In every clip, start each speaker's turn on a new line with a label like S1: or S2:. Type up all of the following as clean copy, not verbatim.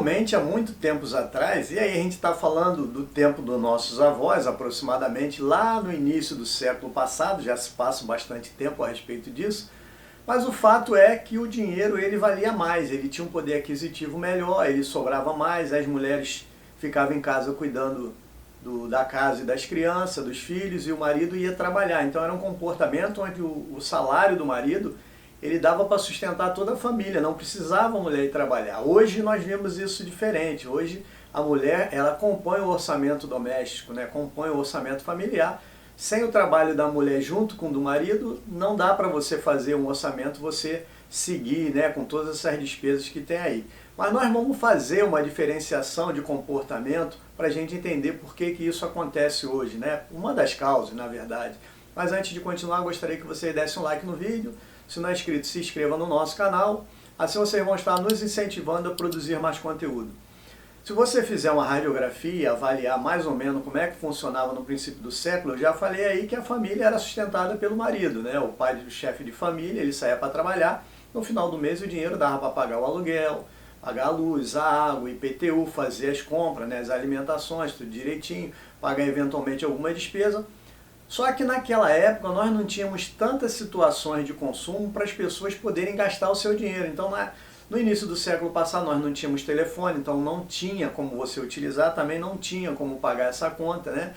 S1: Antigamente, há muito tempos atrás, e aí a gente está falando do tempo dos nossos avós, aproximadamente lá no início do século passado, já se passa bastante tempo a respeito disso, mas o fato é que o dinheiro ele valia mais, ele tinha um poder aquisitivo melhor, ele sobrava mais, as mulheres ficavam em casa cuidando da casa e das crianças, dos filhos, e o marido ia trabalhar. Então era um comportamento onde o salário do marido ele dava para sustentar toda a família, não precisava a mulher ir trabalhar. Hoje nós vemos isso diferente. Hoje a mulher ela compõe o orçamento doméstico, né? Compõe o orçamento familiar. Sem o trabalho da mulher junto com o do marido, não dá para você fazer um orçamento, você seguir, né, com todas essas despesas que tem aí. Mas nós vamos fazer uma diferenciação de comportamento para a gente entender por que isso acontece hoje, né? Uma das causas, na verdade. Mas antes de continuar, gostaria que você desse um like no vídeo. Se não é inscrito, se inscreva no nosso canal. Assim vocês vão estar nos incentivando a produzir mais conteúdo. Se você fizer uma radiografia, avaliar mais ou menos como é que funcionava no princípio do século, eu já falei aí que a família era sustentada pelo marido, né? O pai do chefe de família, ele saía para trabalhar, no final do mês o dinheiro dava para pagar o aluguel, pagar a luz, a água, IPTU, fazer as compras, né? As alimentações, tudo direitinho, pagar eventualmente alguma despesa. Só que naquela época nós não tínhamos tantas situações de consumo para as pessoas poderem gastar o seu dinheiro. Então no início do século passado nós não tínhamos telefone, então não tinha como você utilizar, também não tinha como pagar essa conta, né?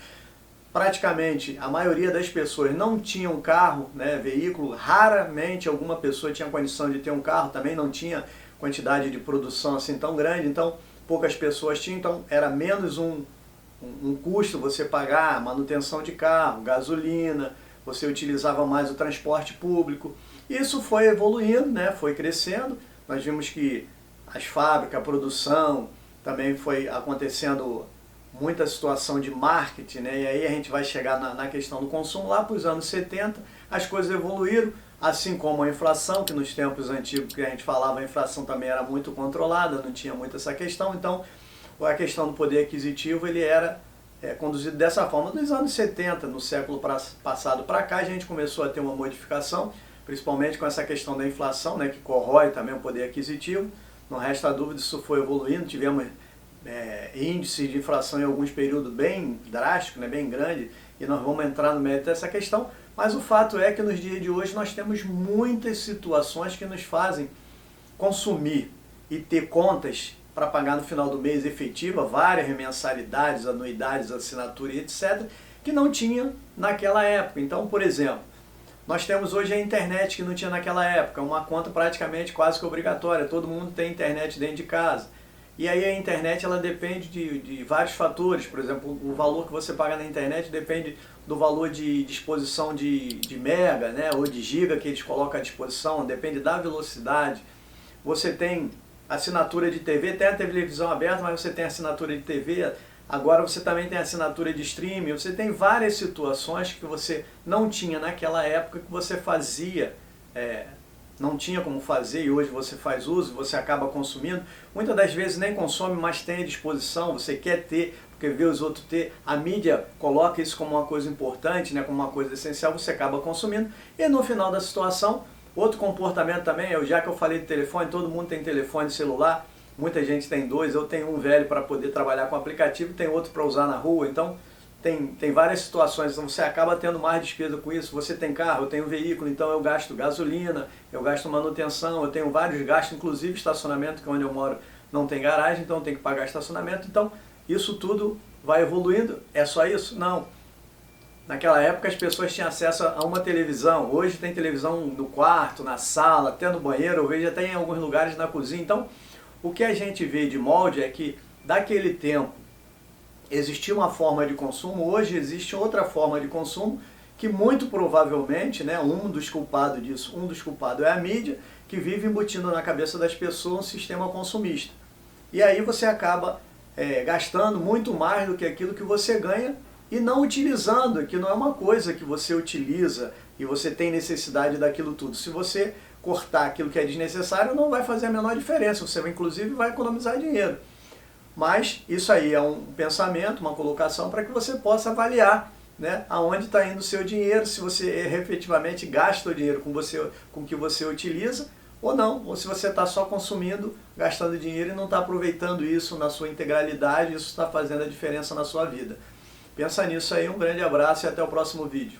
S1: Praticamente a maioria das pessoas não tinham carro, né, veículo, raramente alguma pessoa tinha condição de ter um carro, também não tinha quantidade de produção assim tão grande, então poucas pessoas tinham, então era menos um custo você pagar manutenção de carro, gasolina, você utilizava mais o transporte público. Isso foi evoluindo, né? Foi crescendo. Nós vimos que as fábricas, a produção, também foi acontecendo muita situação de marketing, né? E aí a gente vai chegar na questão do consumo. Lá para os anos 70, as coisas evoluíram, assim como a inflação, que nos tempos antigos que a gente falava, a inflação também era muito controlada, não tinha muito essa questão. Então, a questão do poder aquisitivo ele era conduzido dessa forma. Dos anos 70, no século passado para cá, a gente começou a ter uma modificação, principalmente com essa questão da inflação, né, que corrói também o poder aquisitivo. Não resta dúvida, isso foi evoluindo, tivemos índices de inflação em alguns períodos bem drásticos, né, bem grandes, e nós vamos entrar no mérito dessa questão, mas o fato é que nos dias de hoje nós temos muitas situações que nos fazem consumir e ter contas para pagar no final do mês efetiva, várias mensalidades, anuidades, assinatura e etc., que não tinha naquela época. Então, por exemplo, nós temos hoje a internet que não tinha naquela época, uma conta praticamente quase que obrigatória, todo mundo tem internet dentro de casa. E aí a internet ela depende de vários fatores, por exemplo, o valor que você paga na internet depende do valor de disposição de mega, né, ou de giga que eles colocam à disposição, depende da velocidade. Você tem assinatura de TV, tem a televisão aberta, mas você tem assinatura de TV, agora você também tem assinatura de streaming, você tem várias situações que você não tinha naquela época, que você fazia, não tinha como fazer e hoje você faz uso, você acaba consumindo. Muitas das vezes nem consome, mas tem à disposição, você quer ter, porque vê os outros ter, a mídia coloca isso como uma coisa importante, né, como uma coisa essencial, você acaba consumindo, e no final da situação, outro comportamento também, já que eu falei de telefone, todo mundo tem telefone celular, muita gente tem dois, eu tenho um velho para poder trabalhar com aplicativo, tem outro para usar na rua, então tem várias situações, então você acaba tendo mais despesa com isso. Você tem carro, eu tenho veículo, então eu gasto gasolina, eu gasto manutenção, eu tenho vários gastos, inclusive estacionamento, que é onde eu moro não tem garagem, então eu tenho que pagar estacionamento, então isso tudo vai evoluindo. É só isso? Não. Naquela época as pessoas tinham acesso a uma televisão, hoje tem televisão no quarto, na sala, até no banheiro, eu vejo até em alguns lugares na cozinha. Então, o que a gente vê de molde é que daquele tempo existia uma forma de consumo, hoje existe outra forma de consumo, que muito provavelmente, né, um dos culpados disso, é a mídia, que vive embutindo na cabeça das pessoas um sistema consumista. E aí você acaba gastando muito mais do que aquilo que você ganha, e não utilizando, que não é uma coisa que você utiliza e você tem necessidade daquilo tudo. Se você cortar aquilo que é desnecessário, não vai fazer a menor diferença, você inclusive vai economizar dinheiro. Mas isso aí é um pensamento, uma colocação para que você possa avaliar, né, aonde está indo o seu dinheiro, se você efetivamente gasta o dinheiro com o que você utiliza, ou não, ou se você está só consumindo, gastando dinheiro e não está aproveitando isso na sua integralidade, isso está fazendo a diferença na sua vida. Pensa nisso aí, um grande abraço e até o próximo vídeo.